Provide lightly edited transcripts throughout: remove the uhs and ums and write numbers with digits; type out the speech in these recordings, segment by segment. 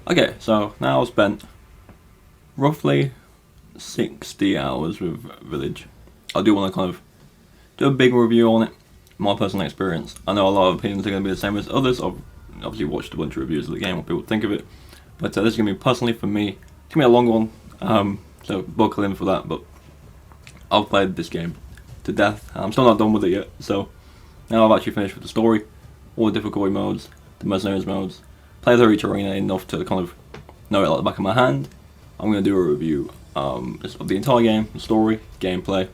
Okay, so now I've spent roughly 60 hours with Village. I do want to kind of do a big review on it, my personal experience. I know a lot of opinions are going to be the same as others. I've obviously watched a bunch of reviews of the game, what people think of it. But this is going to be personally for me. It's going to be a long one, so buckle in for that. But I've played this game to death. I'm still not done with it yet, so now I've actually finished with the story, all the difficulty modes, the mercenaries modes, played through each arena enough to kind of know it like the back of my hand. I'm going to do a review of the entire game, the story, gameplay,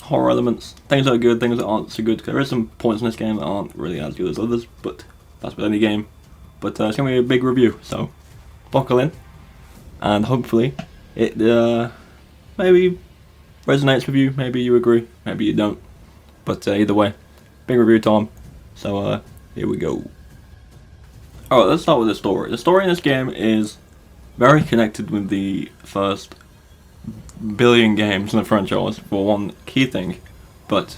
horror elements, things that are good, things that aren't so good. There is some points in this game that aren't really as good as others, but that's with any game. But it's going to be a big review, so buckle in, and hopefully it maybe resonates with you, maybe you agree, maybe you don't. But either way, big review time, so here we go. Alright, let's start with the story. The story in this game is very connected with the first billion games in the franchise for one key thing, but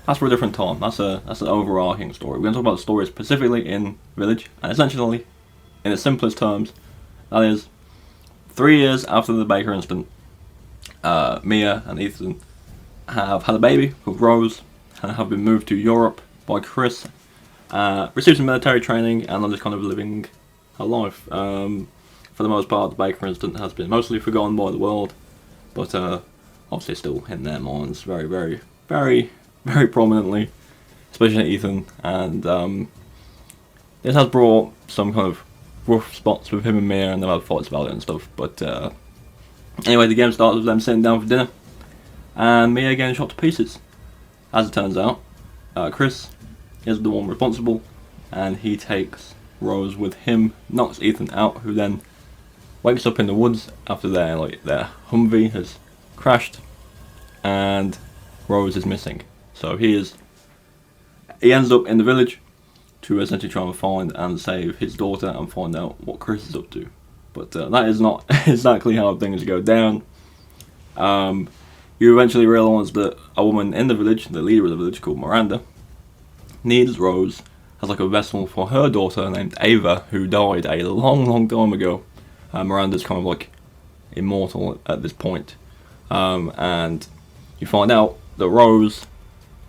that's for a different time. That's an overarching story. We're going to talk about the story specifically in Village, and essentially, in its simplest terms, that is 3 years after the Baker incident, Mia and Ethan have had a baby called Rose and have been moved to Europe by Chris, received some military training, and are just kind of living her life. For the most part, the Baker incident has been mostly forgotten by the world, but obviously still in their minds very, very, very, very prominently, especially Ethan, and this has brought some kind of rough spots with him and Mia, and they've had fights about it and stuff. But anyway, the game starts with them sitting down for dinner, and Mia getting shot to pieces. As it turns out, Chris is the one responsible, and he takes Rose with him, knocks Ethan out, who then wakes up in the woods after their Humvee has crashed, and Rose is missing. So he ends up in the village to essentially try and find and save his daughter and find out what Chris is up to. But that is not exactly how things go down. You eventually realise that a woman in the village, the leader of the village called Miranda, needs Rose as like a vessel for her daughter named Ava, who died a long, long time ago. Miranda's kind of like immortal at this point. And you find out that Rose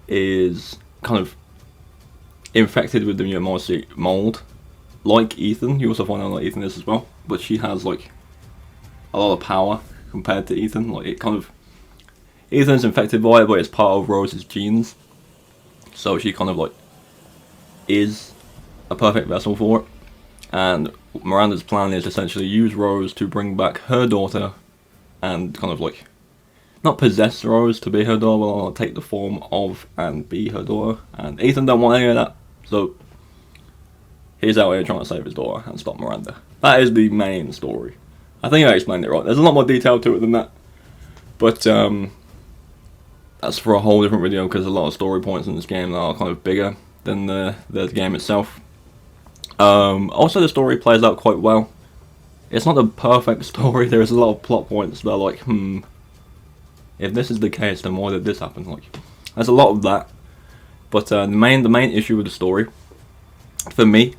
is kind of infected with the Pneumocyte mold, like Ethan. You also find out that Ethan is as well, but she has like a lot of power compared to Ethan. Like it kind of, Ethan's infected by it, but it's part of Rose's genes, so she kind of like is a perfect vessel for it. And Miranda's plan is essentially use Rose to bring back her daughter and kind of like not possess Rose to be her daughter, but take the form of and be her daughter. And Ethan don't want any of that, so he's out here trying to save his daughter and stop Miranda. That is the main story. I think I explained it right. There's a lot more detail to it than that, but that's for a whole different video, because a lot of story points in this game are kind of bigger than the game itself. Also, the story plays out quite well. It's not a perfect story. There's a lot of plot points that are like, if this is the case, then why did this happen? Like, there's a lot of that. But the main issue with the story, for me,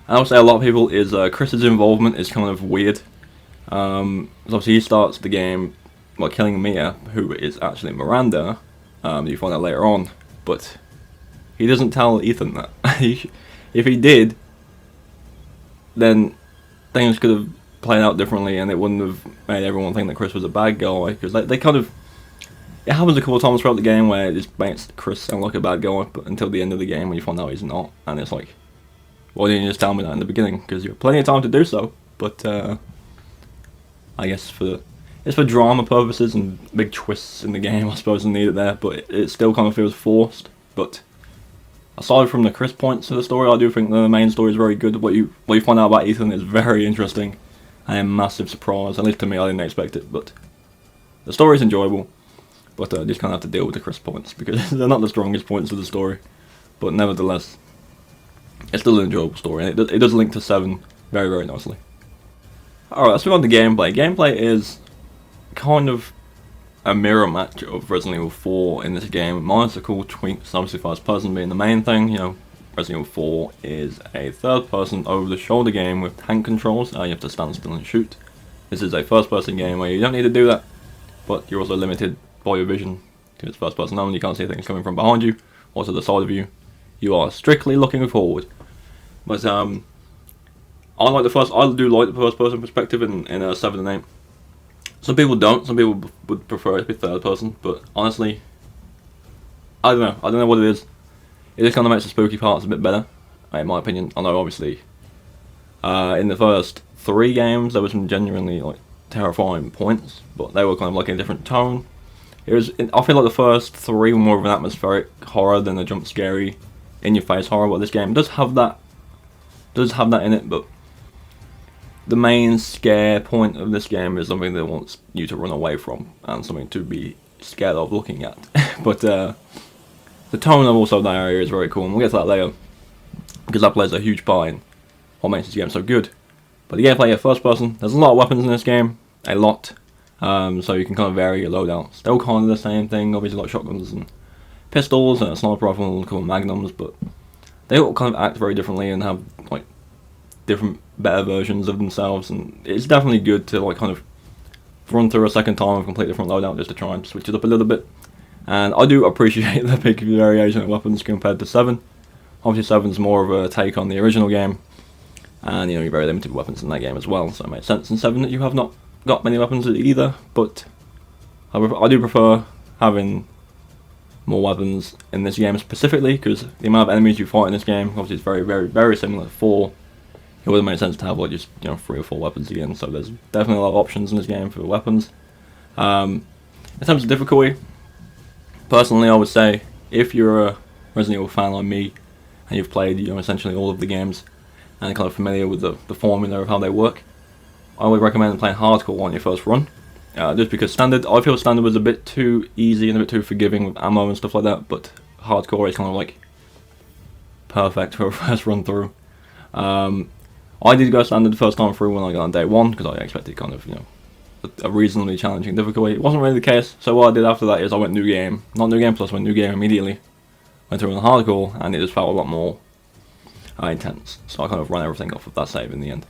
I would say a lot of people, is Chris's involvement is kind of weird. Obviously he starts the game by killing Mia, who is actually Miranda. You find out later on, but he doesn't tell Ethan that. If he did, then things could have played out differently, and it wouldn't have made everyone think that Chris was a bad guy, because they kind of, it happens a couple of times throughout the game where it just makes Chris sound like a bad guy, but until the end of the game when you find out he's not, and it's like, why didn't you just tell me that in the beginning? Because you had plenty of time to do so. But I guess it's for drama purposes and big twists in the game, I suppose, and need it there, but it still kind of feels forced. But aside from the Chris points of the story, I do think the main story is very good. What you find out about Ethan is very interesting and a massive surprise. At least to me, I didn't expect it. But the story is enjoyable, but I just kind of have to deal with the Chris points because they're not the strongest points of the story. But nevertheless, it's still an enjoyable story, and it does link to 7 very, very nicely. Alright, let's move on to gameplay. Gameplay is kind of a mirror match of Resident Evil 4 in this game, minus the cool tweaks, obviously first person being the main thing, you know, Resident Evil 4 is a third-person over-the-shoulder game with tank controls. You have to stand still and shoot. This is a first-person game where you don't need to do that, but you're also limited by your vision. It's first-person only. You can't see things coming from behind you or to the side of you. You are strictly looking forward. But I do like the first-person perspective in 7 and 8. Some people don't. Some people would prefer it to be third-person. But honestly, I don't know. I don't know what it is. It just kind of makes the spooky parts a bit better, in my opinion. I know, obviously, in the first 3 games there were some genuinely like terrifying points, but they were kind of like in a different tone. I feel like the first 3 were more of an atmospheric horror than a jump scary, in-your-face horror. But this game does have that in it. But the main scare point of this game is something that wants you to run away from and something to be scared of looking at. But the tone of also that area is very cool, and we'll get to that later, because that plays a huge part in what makes this game so good. But the gameplay, first person, there's a lot of weapons in this game, a lot, so you can kind of vary your loadout. Still kind of the same thing, obviously, like shotguns and pistols and a sniper rifle and a couple of magnums, but they all kind of act very differently and have like different, better versions of themselves, and it's definitely good to like kind of run through a second time with a completely different loadout just to try and switch it up a little bit. And I do appreciate the big variation of weapons compared to 7. Obviously 7's more of a take on the original game, and you're very limited with weapons in that game as well, so it makes sense in 7 that you have not got many weapons either. But I do prefer having more weapons in this game specifically, because the amount of enemies you fight in this game obviously is very, very, very similar to 4. It would have made sense to have like just 3 or 4 weapons again, so there's definitely a lot of options in this game for weapons. In terms of difficulty, personally, I would say if you're a Resident Evil fan like me and you've played essentially all of the games and kind of familiar with the formula of how they work, I would recommend playing hardcore on your first run. Just because I feel standard was a bit too easy and a bit too forgiving with ammo and stuff like that, but hardcore is kind of like perfect for a first run through. I did go standard the first time through when I got on day 1, because I expected kind of a reasonably challenging difficulty. It wasn't really the case, so what I did after that is I went new game, not new game plus, went new game immediately, went through on hardcore, and it just felt a lot more intense, so I kind of ran everything off of that save in the end.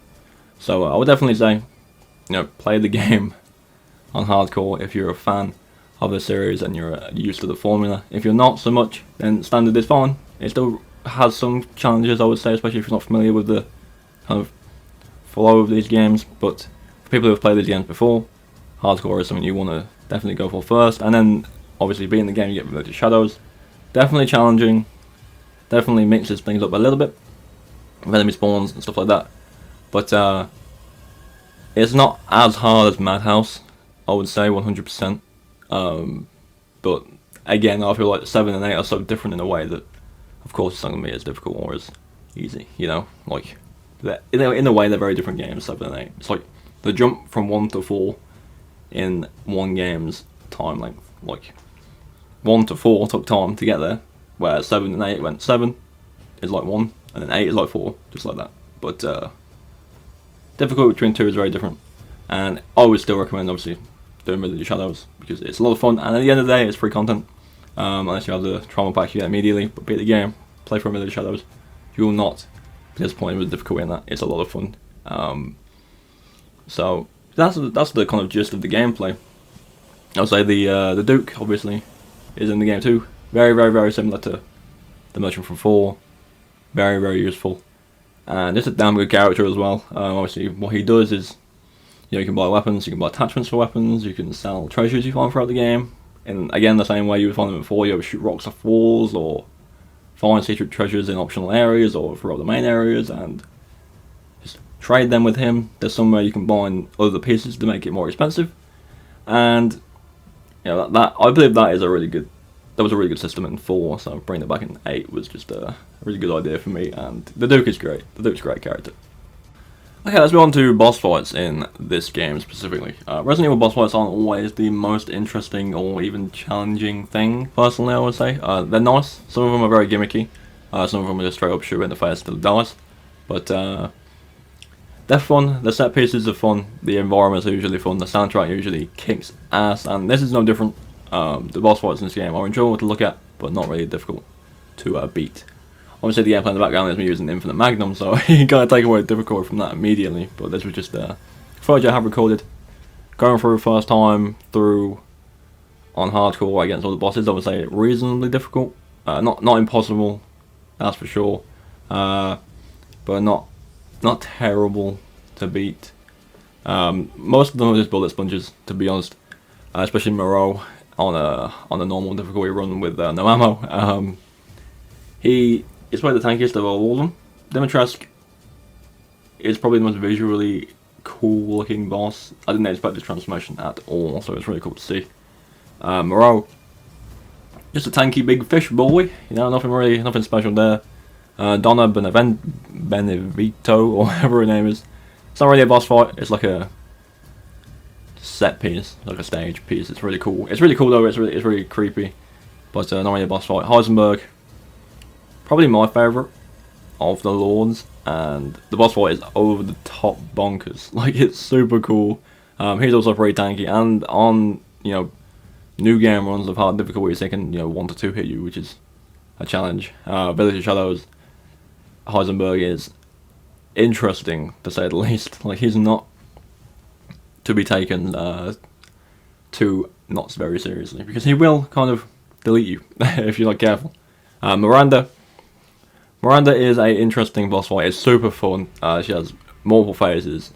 So I would definitely say, play the game on hardcore if you're a fan of the series and you're used to the formula. If you're not so much, then standard is fine. It still has some challenges, I would say, especially if you're not familiar with the kind of flow of these games, but for people who have played these games before, hardcore is something you want to definitely go for first. And then obviously being in the game you get Religious Shadows, definitely challenging, definitely mixes things up a little bit with enemy spawns and stuff like that, but it's not as hard as Madhouse, I would say, 100%. But again, I feel like 7 and 8 are so different in a way that of course it's not going to be as difficult or as easy, like in a way they're very different games, 7 and 8. It's like the jump from 1 to 4 in one game's time length. Like 1 to 4 took time to get there, whereas 7 and 8 went 7 is like 1, and then 8 is like 4, just like that. But difficulty between 2 is very different, and I would still recommend obviously doing Religious Shadows because it's a lot of fun, and at the end of the day it's free content. Unless you have the trauma pack, you get immediately, but beat the game, play for Religious Shadows, you will not be disappointed with the difficulty in that. It's a lot of fun. So that's the kind of gist of the gameplay. I would say the Duke obviously is in the game too. Very, very, very similar to the Merchant from 4. Very, very useful, and just a damn good character as well. Obviously what he does is, you can buy weapons, you can buy attachments for weapons, you can sell treasures you find throughout the game. And again, the same way you would find them before, you ever shoot rocks off walls, or find secret treasures in optional areas, or throughout the main areas, and just trade them with him. There's somewhere you can buy other pieces to make it more expensive. And that I believe that was a really good system in 4, so bringing it back in 8 was just a really good idea for me, and the Duke is great. The Duke's a great character. Okay, let's move on to boss fights in this game specifically. Resident Evil boss fights aren't always the most interesting or even challenging thing, personally I would say. They're nice, some of them are very gimmicky, some of them are just straight up shoot in the face till it dies. But they're fun, the set pieces are fun, the environments are usually fun, the soundtrack usually kicks ass, and this is no different. The boss fights in this game are enjoyable to look at, but not really difficult to beat. Obviously the gameplay in the background is me using Infinite Magnum, so you gotta take away the difficulty from that immediately. But this was just footage I have recorded. Going through first time through on hardcore against all the bosses. I would say reasonably difficult. Not impossible, that's for sure. But not terrible to beat. Most of them are just bullet sponges, to be honest. Especially Moreau on a normal difficulty run with no ammo. He is probably the tankiest of all of them. Dimitrescu is probably the most visually cool looking boss. I didn't expect this transformation at all, so it's really cool to see. Moreau, just a tanky big fish boy, you know, nothing special there. Donna Benevito, or whatever her name is. It's not really a boss fight, it's like a set piece, like a stage piece. It's really cool. It's really cool though, it's really creepy. But not really a boss fight. Heisenberg, probably my favourite of the lords, and the boss fight is over the top bonkers. Like, it's super cool. He's also pretty tanky, and on, you know, new game runs of hard difficulties, they can, you know, 1 to 2 hit you, which is a challenge. Village of Shadows, Heisenberg is interesting, to say the least. Like, he's not to be taken too not very seriously, because he will kind of delete you if you're not careful. Miranda is a interesting boss fight. It's super fun. She has multiple phases.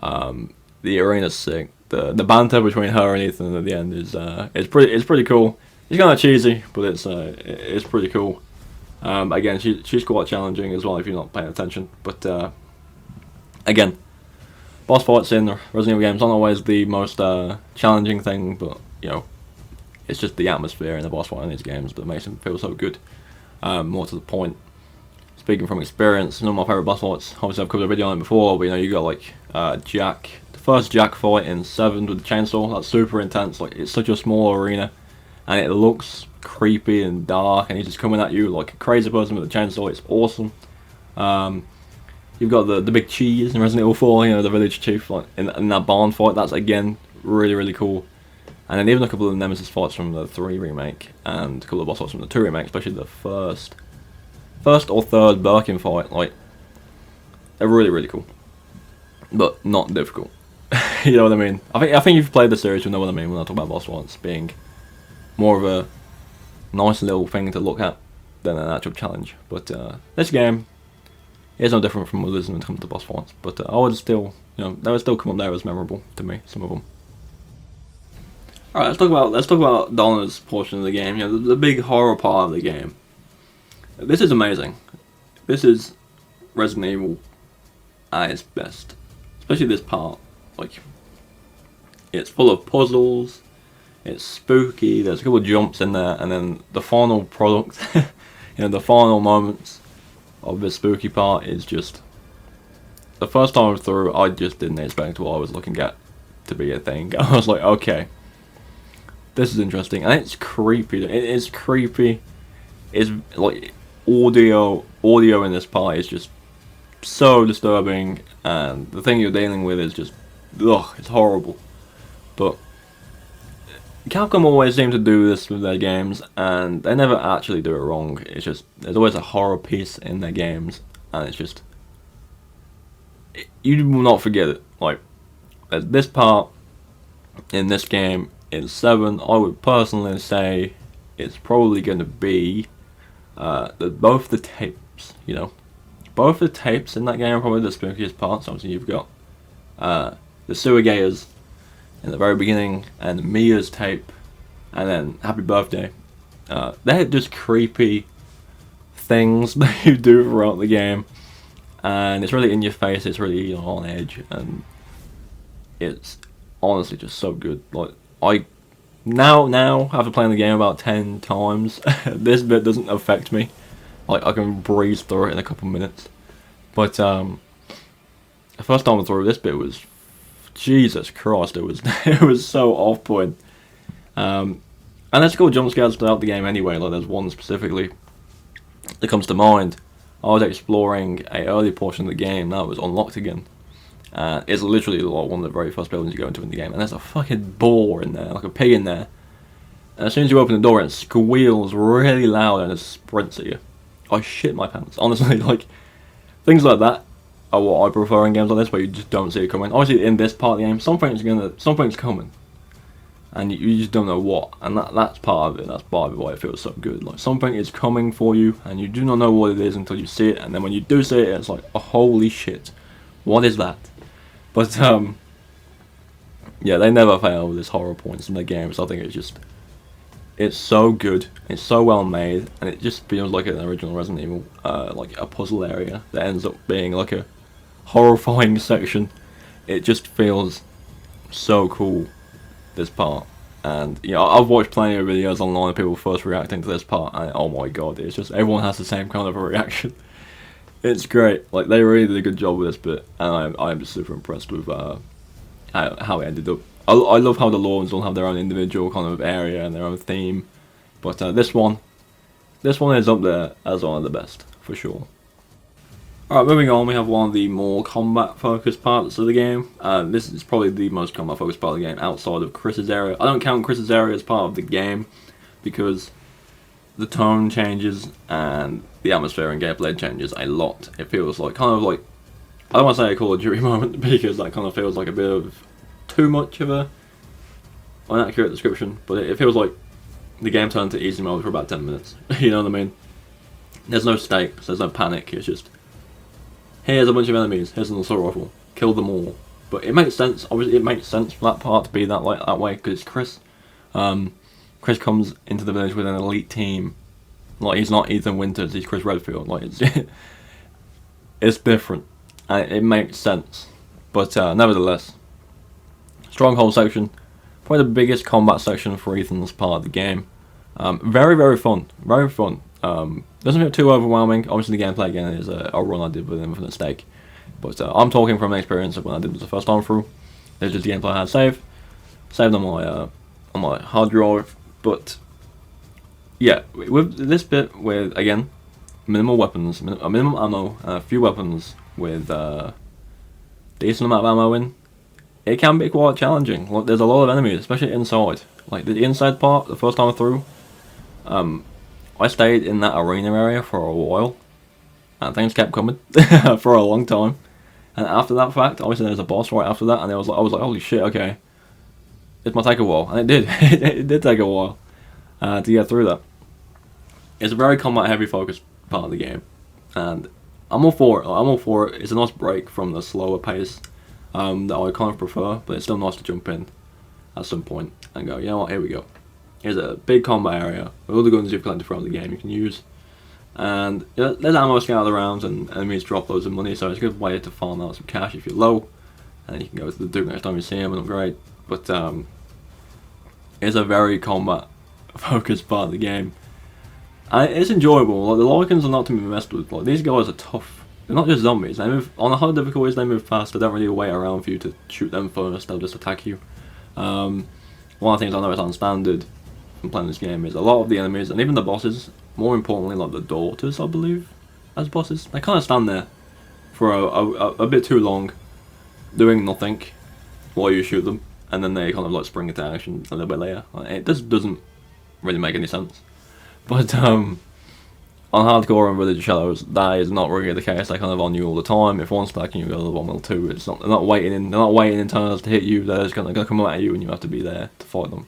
The arena's sick. The banter between her and Ethan at the end is it's pretty cool. It's kind of cheesy, but it's pretty cool. Again, she's quite challenging as well if you're not paying attention. But again, boss fights in Resident Evil games aren't always the most challenging thing, but you know, it's just the atmosphere in the boss fight in these games that makes them feel so good. More to the point. Speaking from experience, some of my favourite boss fights, obviously I've covered a video on it before, but you know, you got like Jack, the first Jack fight in 7 with the chainsaw. That's super intense. Like, it's such a small arena, and it looks creepy and dark, and he's just coming at you like a crazy person with a chainsaw. It's awesome. You've got the big cheese in Resident Evil 4, you know, the village chief, like in that barn fight. That's again really cool. And then even a couple of Nemesis fights from the 3 remake, and a couple of boss fights from the 2 remake, especially the first or third Birkin fight. Like, they're really cool, but not difficult. You know what I mean? I think if you've played the series, you'll know what I mean when I talk about boss fights being more of a nice little thing to look at than an actual challenge. But this game is no different from others when it comes to boss fights. But I would still, you know, they would still come up there as memorable to me. Some of them. All right, let's talk about Donna's portion of the game. You know, the big horror part of the game. This is amazing. This is Resident Evil at its best, especially this part. Like, it's full of puzzles. It's spooky. There's a couple of jumps in there, and then the final product, you know, the final moments of this spooky part is just. The first time through, I just didn't expect what I was looking at to be a thing. I was like, okay, this is interesting, and it's creepy. It is creepy. It's like audio in this part is just so disturbing, and the thing you're dealing with is just, ugh, it's horrible. But Capcom always seem to do this with their games, and they never actually do it wrong. It's just, there's always a horror piece in their games, and it's just, you will not forget it. Like, this part in this game in 7, I would personally say it's probably going to be both the tapes, you know. Both the tapes in that game are probably the spookiest parts. Obviously, you've got the sewer gators in the very beginning, and Mia's tape, and then Happy Birthday. They're just creepy things that you do throughout the game, and it's really in your face. It's really, you know, on edge, and it's honestly just so good. Like, I now after playing the game about 10 times, this bit doesn't affect me. Like, I can breeze through it in a couple minutes. But the first time through, this bit was, Jesus Christ, it was so off-putting. And there's cool jump scares throughout the game anyway. Like, there's one specifically that comes to mind. I was exploring a early portion of the game that was unlocked again. It's literally like one of the very first buildings you go into in the game, and there's a fucking boar in there, like a pig in there. And as soon as you open the door, it squeals really loud and it sprints at you. I shit my pants. Honestly, like, things like that are what I prefer in games like this, where you just don't see it coming. Obviously, in this part of the game, something's coming, and you just don't know what. And that's part of it. That's part of it why it feels so good. Like, something is coming for you, and you do not know what it is until you see it. And then when you do see it, it's like, oh, holy shit, what is that? But yeah, they never fail with this horror points in the game. So I think it's so good, it's so well made, and it just feels like an original Resident Evil, like a puzzle area that ends up being like a horrifying section. It just feels so cool, this part. And you know, I've watched plenty of videos online of people first reacting to this part, and oh my god, it's just everyone has the same kind of a reaction. It's great. Like, they really did a good job with this bit, and I'm super impressed with how it ended up. I love how the lords all have their own individual kind of area and their own theme, but this one is up there as one of the best, for sure. Alright, moving on, we have one of the more combat-focused parts of the game. This is probably the most combat-focused part of the game outside of Chris's area. I don't count Chris's area as part of the game, because the tone changes and the atmosphere and gameplay changes a lot. It feels like, kind of like, I don't want to say a Call of Duty moment, because that kind of feels like a bit of too much of an accurate description, but it feels like the game turned to easy mode for about 10 minutes. You know what I mean? There's no stakes, there's no panic, it's just, here's a bunch of enemies, here's an assault rifle, kill them all. But it makes sense, obviously it makes sense for that part to be that way, because it's Chris. Chris comes into the village with an elite team. Like, he's not Ethan Winters, he's Chris Redfield. Like, it's different, and it makes sense. But nevertheless, Stronghold section, probably the biggest combat section for Ethan's part of the game. Very, very fun. Very fun. Doesn't feel too overwhelming. Obviously, the gameplay again is a run I did with Infinite Stake. But I'm talking from an experience of when I did this the first time through. There's just the gameplay I had saved on my hard drive. But yeah, with this bit, with again minimal weapons, minimum ammo, and a few weapons with decent amount of ammo in, it can be quite challenging. Like, there's a lot of enemies, especially inside. Like, the inside part, the first time through, I stayed in that arena area for a while, and things kept coming for a long time. And after that fact, obviously there's a boss right after that, and I was like, holy shit, okay, it might take a while, and it did. It did take a while to get through that. It's a very combat-heavy focused part of the game, and I'm all for it. I'm all for it. It's a nice break from the slower pace that I kind of prefer, but it's still nice to jump in at some point and go, you know what, here we go. Here's a big combat area with all the guns you've collected throughout the game you can use. And there's ammo scattered around, and enemies drop loads of money, so it's a good way to farm out some cash if you're low. And then you can go to the Duke next time you see him and upgrade. But it's a very combat-focused part of the game. And it's enjoyable. Like, the Lycans are not to be messed with. Like, these guys are tough. They're not just zombies. They move on the hard difficulties. They move fast. They don't really wait around for you to shoot them first. They'll just attack you. One of the things I noticed on standard from playing this game is a lot of the enemies, and even the bosses, more importantly, like the daughters, I believe, as bosses, they kind of stand there for a bit too long, doing nothing while you shoot them, and then they kind of like spring into action a little bit later. Like, it just doesn't really make any sense. But on hardcore and Village Shadows, that is not really the case. They kind of on you all the time. If one's attacking you, the other one will too. It's not. They're not waiting in turns to hit you. They're just gonna come at you, and you have to be there to fight them.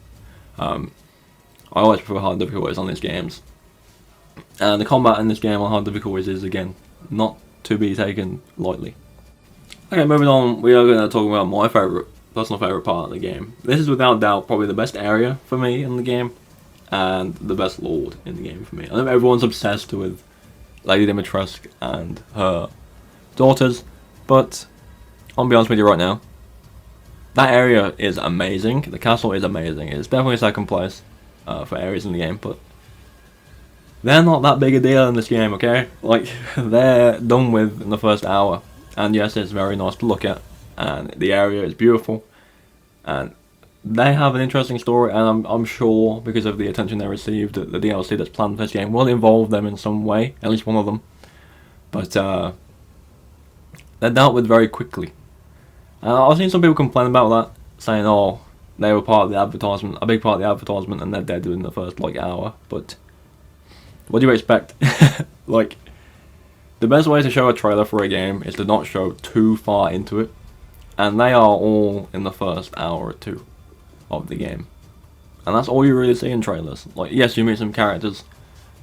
I always prefer hard difficulties on these games, and the combat in this game on hard difficulties is again not to be taken lightly. Okay, moving on, we are going to talk about my personal favourite part of the game. This is without doubt probably the best area for me in the game, and the best lord in the game for me. I know everyone's obsessed with Lady Dimitrescu and her daughters, but I'll be honest with you right now, that area is amazing. The castle is amazing. It's definitely second place for areas in the game, but they're not that big a deal in this game, okay? Like, they're done with in the first hour. And yes, it's very nice to look at, and the area is beautiful, and they have an interesting story, and I'm sure, because of the attention they received, that the DLC that's planned for this game will involve them in some way, at least one of them. But they're dealt with very quickly. I've seen some people complain about that, saying, oh, they were part of the advertisement, a big part of the advertisement, and they're dead within the first, like, hour. But what do you expect? Like, the best way to show a trailer for a game is to not show too far into it, and they are all in the first hour or two of the game. And that's all you really see in trailers. Like, yes, you meet some characters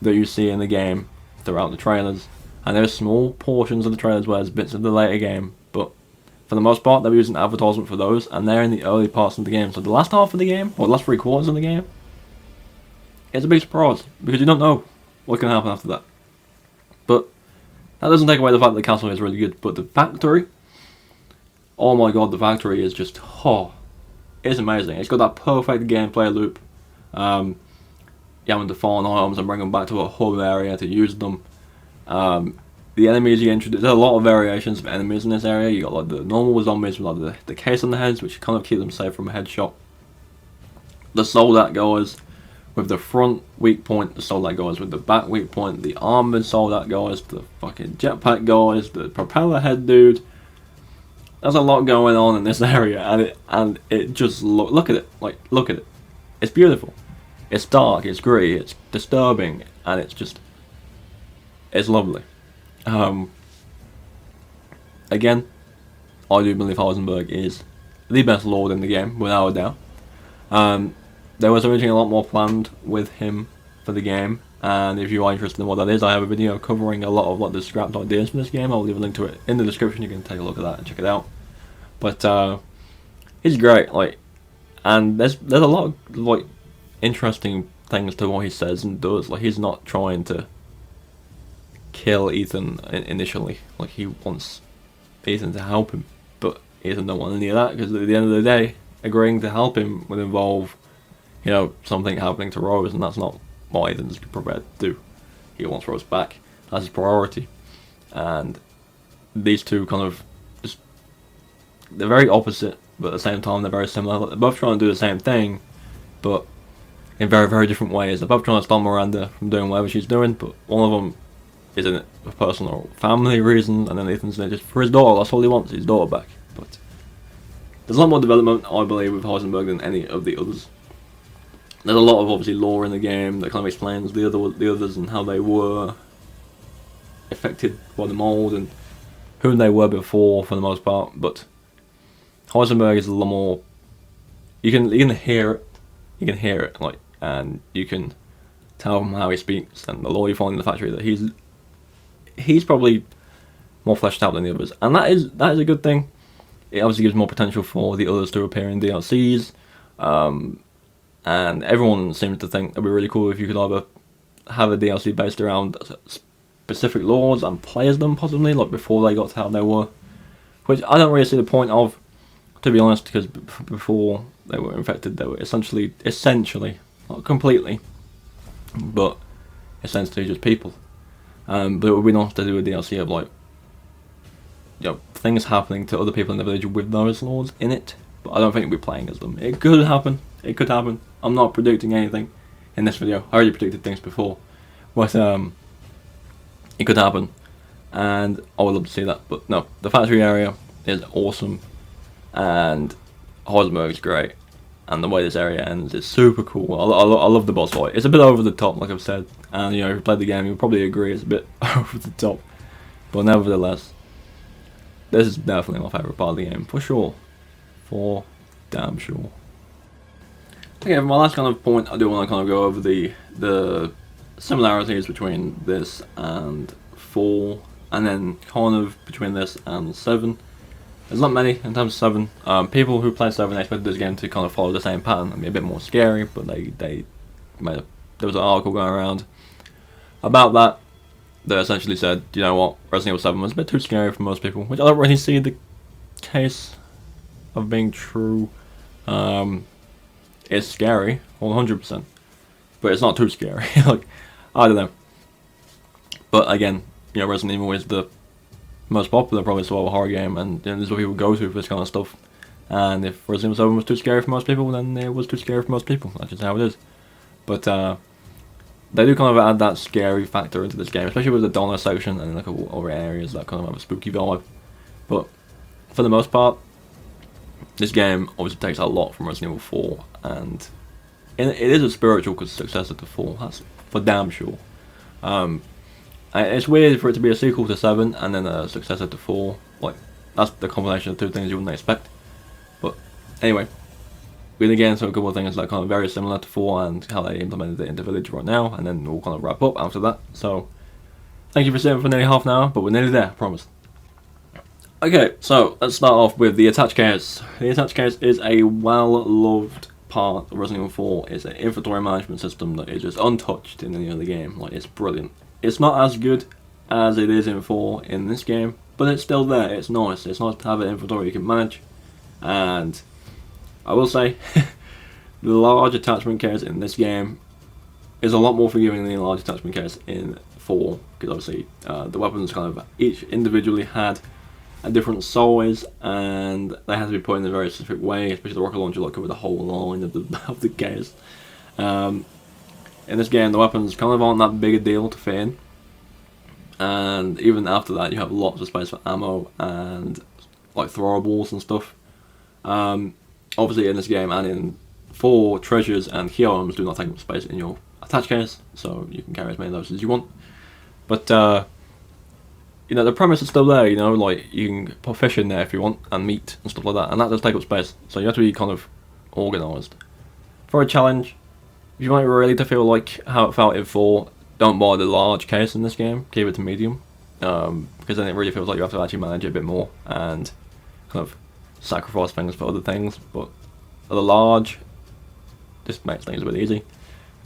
that you see in the game throughout the trailers, and there's small portions of the trailers where there's bits of the later game, but for the most part, they're using advertisement for those, and they're in the early parts of the game. So the last half of the game, or the last 3/4 of the game, it's a big surprise, because you don't know what can happen after that. But that doesn't take away the fact that the castle is really good, but the factory, oh my god, the factory is just, it's amazing. It's got that perfect gameplay loop. You having to farm items and bring them back to a hub area to use them. The enemies you introduce, there's a lot of variations of enemies in this area. You got like the normal zombies with like the case on the heads, which kind of keep them safe from a headshot. The soldat guys with the front weak point, the soldat guys with the back weak point, the armored soldat guys, the fucking jetpack guys, the propeller head dude. There's a lot going on in this area, and it just look at it, like look at it. It's beautiful. It's dark, it's gritty, it's disturbing, and it's lovely. Again, I do believe Heisenberg is the best lord in the game, without a doubt. There was originally a lot more planned with him for the game, and if you are interested in what that is, I have a video covering a lot of like the scrapped ideas for this game. I'll leave a link to it in the description. You can take a look at that and check it out. But he's great, like, and there's a lot of like interesting things to what he says and does. Like, he's not trying to kill Ethan initially. Like, he wants Ethan to help him, but Ethan don't want any of that, because at the end of the day, agreeing to help him would involve, you know, something happening to Rose, and that's not what Ethan's prepared to do. He wants Rose back. That's his priority. And these two kind of they're very opposite, but at the same time they're very similar. They're both trying to do the same thing, but in very, very different ways. They're both trying to stop Miranda from doing whatever she's doing, but one of them is in it for personal family reasons, and then Ethan's in it just for his daughter. That's all he wants, his daughter back. But there's a lot more development, I believe, with Heisenberg than any of the others. There's a lot of, obviously, lore in the game that kind of explains the others and how they were affected by the mold and who they were before, for the most part. But Heisenberg is a lot more. You can hear it. You can hear it, like, and you can tell from how he speaks and the lore you find in the factory that he's probably more fleshed out than the others, and that is a good thing. It obviously gives more potential for the others to appear in DLCs, and everyone seems to think it'd be really cool if you could either have a DLC based around specific lores and play as them, possibly, like before they got to how they were, which I don't really see the point of, to be honest, because before they were infected, they were essentially, not completely, but essentially just people. But it would be nice to do a DLC of, like, you know, things happening to other people in the village with those lords in it, but I don't think we'll be playing as them. It could happen. It could happen. I'm not predicting anything in this video. I already predicted things before, but it could happen, and I would love to see that. But no, the factory area is awesome, and Heisenberg is great, and the way this area ends is super cool. I love the boss fight. It's a bit over the top, like I've said, and you know, if you played the game, you'll probably agree it's a bit over the top, but nevertheless, this is definitely my favourite part of the game, for sure. For damn sure. Okay, for my last kind of point, I do want to kind of go over the similarities between this and 4, and then kind of between this and 7. There's not many in terms of 7. People who play 7 expected this game to kind of follow the same pattern and be a bit more scary, but there was an article going around about that. They essentially said, you know what, Resident Evil 7 was a bit too scary for most people, which I don't really see the case of being true. It's scary, 100%, but it's not too scary. Like, I don't know. But again, you know, Resident Evil is the most popular, probably, survival horror game, and you know, this is what people go to for this kind of stuff. And if Resident Evil 7 was too scary for most people, then it was too scary for most people. That's just how it is. But they do kind of add that scary factor into this game, especially with the Donna section and like other areas that kind of have a spooky vibe. But for the most part, this game obviously takes a lot from Resident Evil 4, and it is a spiritual successor to 4. That's for damn sure. It's weird for it to be a sequel to 7 and then a successor to 4. Like, that's the combination of two things you wouldn't expect. But anyway, we're gonna get into a couple of things that are kind of very similar to 4 and how they implemented it into Village right now, and then we'll kind of wrap up after that. So, thank you for sitting for nearly half an hour, but we're nearly there, I promise. Okay, so let's start off with the attach case. The attach case is a well-loved part of Resident Evil 4. It's an inventory management system that is just untouched in any other game. Like, it's brilliant. It's not as good as it is in 4 in this game, but it's still there. It's nice. It's nice to have an inventory you can manage. And I will say, the large attachment case in this game is a lot more forgiving than the large attachment case in 4, because obviously the weapons kind of each individually had a different size, and they had to be put in a very specific way, especially the rocket launcher like covered the whole line of the case. In this game, the weapons kind of aren't that big a deal to fit in, and even after that, you have lots of space for ammo and like throwables and stuff. Obviously, in this game and in 4, treasures and key items do not take up space in your attach case, so you can carry as many of those as you want. But you know, the premise is still there, you know, like, you can put fish in there if you want, and meat, and stuff like that, and that does take up space, so you have to be kind of organised. For a challenge, if you want it really to feel like how it felt in 4, don't buy the large case in this game, keep it to medium, because then it really feels like you have to actually manage it a bit more, and kind of sacrifice things for other things, but the large, just makes things a bit easy.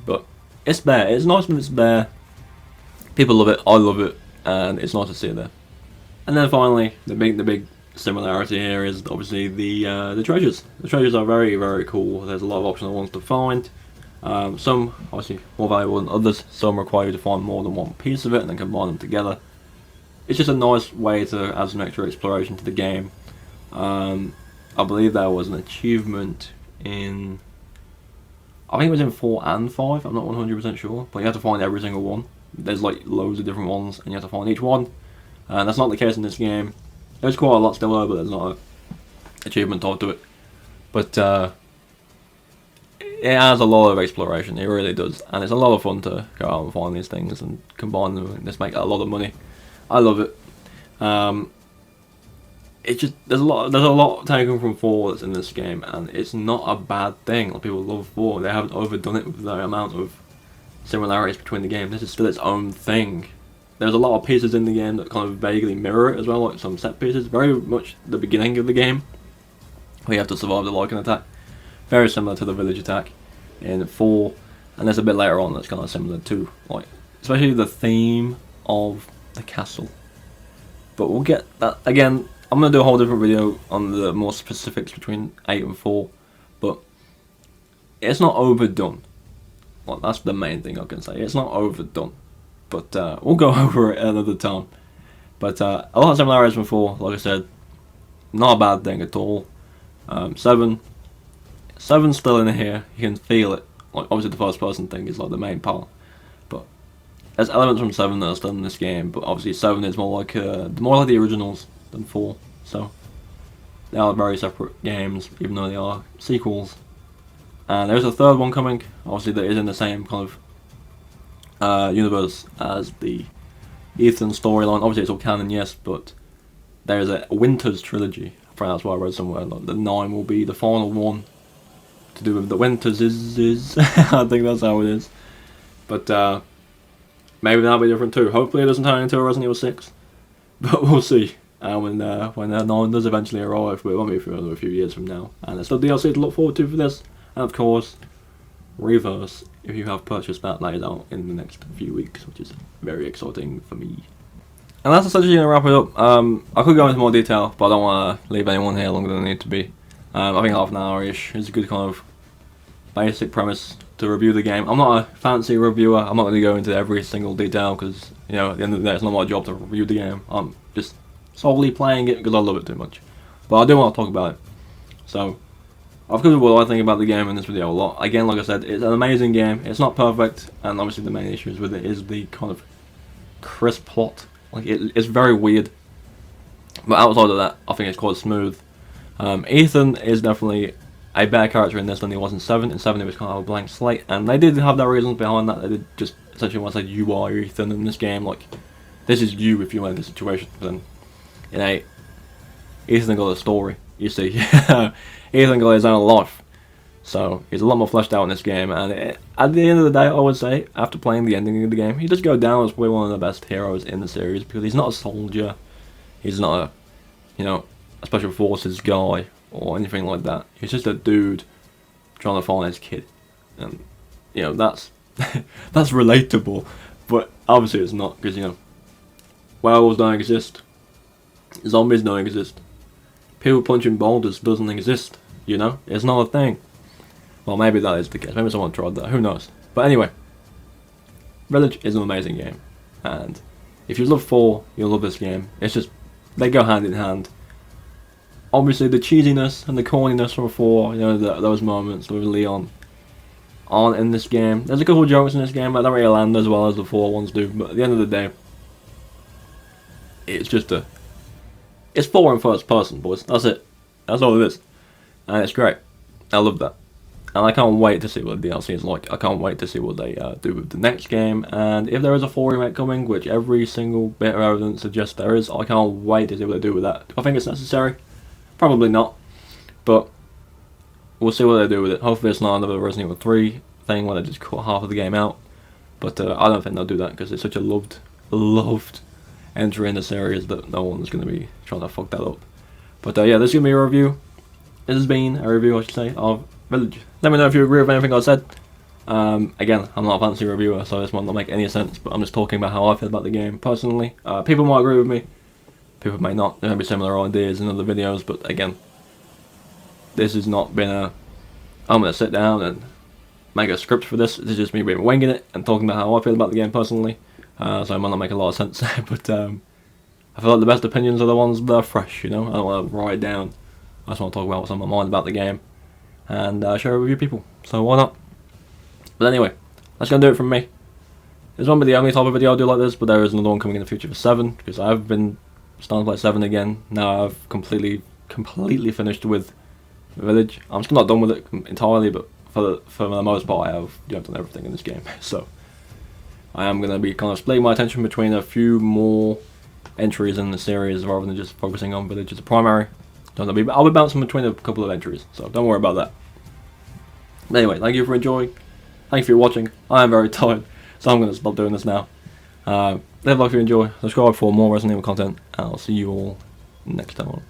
But it's there, it's nice when it's there, people love it, I love it, and it's nice to see it there. And then finally, the big similarity here is obviously the treasures. The treasures are very, very cool. There's a lot of optional ones to find. Some obviously more valuable than others. Some require you to find more than one piece of it and then combine them together. It's just a nice way to add some extra exploration to the game. I believe there was an achievement in, I think it was in 4 and 5, I'm not 100% sure, but you have to find every single one. There's like loads of different ones, and you have to find each one. And that's not the case in this game. There's quite a lot still there, but there's not an achievement tied to it. But it has a lot of exploration, it really does. And it's a lot of fun to go out and find these things and combine them and just make a lot of money. I love it. It's just, there's a lot taken from 4 that's in this game, and it's not a bad thing. Like, people love 4, they haven't overdone it with the amount of similarities between the game. This is still its own thing. There's a lot of pieces in the game that kind of vaguely mirror it as well, like some set pieces. Very much the beginning of the game, where you have to survive the Lycan attack. Very similar to the village attack in 4, and there's a bit later on that's kind of similar too, like especially the theme of the castle. But we'll get that again. I'm gonna do a whole different video on the more specifics between 8 and 4, but it's not overdone. Well, that's the main thing I can say. It's not overdone, but we'll go over it another time. But a lot of similarities from 4, like I said, not a bad thing at all. 7's still in here. You can feel it. Like, obviously the first person thing is like the main part, but there's elements from 7 that are still in this game. But obviously 7 is more like the originals than 4. So they are very separate games, even though they are sequels. And there's a third one coming, obviously, that is in the same kind of universe as the Ethan storyline. Obviously, it's all canon, yes, but there's a Winters trilogy. I think that's what I read somewhere. Like, the 9 will be the final one to do with the Winters. I think that's how it is. But maybe that'll be different too. Hopefully, it doesn't turn into a Resident Evil 6, but we'll see. When 9 does eventually arrive, but it won't be for another few years from now. And there's still DLC to look forward to for this. And of course, Reverse, if you have purchased that, that is out in the next few weeks, which is very exciting for me. And that's essentially going to wrap it up. I could go into more detail, but I don't want to leave anyone here longer than they need to be. I think half an hour-ish is a good kind of basic premise to review the game. I'm not a fancy reviewer. I'm not going to go into every single detail, because, you know, at the end of the day, it's not my job to review the game. I'm just solely playing it because I love it too much. But I do want to talk about it. So, I've covered what I think about the game in this video a lot. Again, like I said, it's an amazing game. It's not perfect, and obviously the main issues with it is the kind of crisp plot. Like, it's very weird. But outside of that, I think it's quite smooth. Ethan is definitely a better character in this than he was in 7. In 7 it was kind of a blank slate, and they did have their reasons behind that. They did just essentially want to say you are Ethan in this game. Like, This is you if you were in this situation. Then in 8, Ethan got a story. You see, Ethan got his own life. So he's a lot more fleshed out in this game, and at the end of the day, I would say, after playing the ending of the game, he does go down as probably one of the best heroes in the series, because he's not a soldier, he's not a special forces guy, or anything like that. He's just a dude trying to find his kid, and, that's, that's relatable, but obviously it's not, because, werewolves don't exist, zombies don't exist, people punching boulders doesn't exist, it's not a thing. Well, maybe that is the case. Maybe someone tried that. Who knows? But anyway, Village is an amazing game, and if you love 4, you'll love this game. It's just, they go hand in hand. Obviously, the cheesiness and the corniness from 4, those moments with Leon, aren't in this game. There's a couple of jokes in this game that don't really land as well as the 4 ones do, but at the end of the day, it's just it's 4 in first person, boys. That's it. That's all it is. And it's great. I love that. And I can't wait to see what the DLC is like. I can't wait to see what they do with the next game. And if there is a 4 remake coming, which every single bit of evidence suggests there is, I can't wait to see what they do with that. Do I think it's necessary? Probably not. But we'll see what they do with it. Hopefully it's not another Resident Evil 3 thing where they just cut half of the game out. But I don't think they'll do that, because it's such a loved entry in the series that no one's going to be trying to fuck that up. But yeah, this is going to be a review. This has been a review, I should say, of Village. Let me know if you agree with anything I said. Again, I'm not a fancy reviewer, so this might not make any sense, but I'm just talking about how I feel about the game personally. People might agree with me, people may not. There may be similar ideas in other videos, but again, this has not been I'm going to sit down and make a script for this. This is just me being winging it and talking about how I feel about the game personally. So it might not make a lot of sense, but I feel like the best opinions are the ones that are fresh, I don't want to write it down. I just want to talk about what's on my mind about the game and share it with you people, so why not? But anyway, that's going to do it from me. This won't be the only type of video I'll do like this, but there is another one coming in the future for 7, because I've been starting to play 7 again. Now I've completely finished with Village. I'm still not done with it entirely, but for the most part I have done everything in this game. So I am going to be kind of splitting my attention between a few more entries in the series rather than just focusing on Village as a primary. I'll be bouncing between a couple of entries, so don't worry about that. But anyway, thank you for enjoying. Thank you for watching. I am very tired, so I'm going to stop doing this now. Leave a like if you enjoy. Subscribe for more Resident Evil content, and I'll see you all next time on.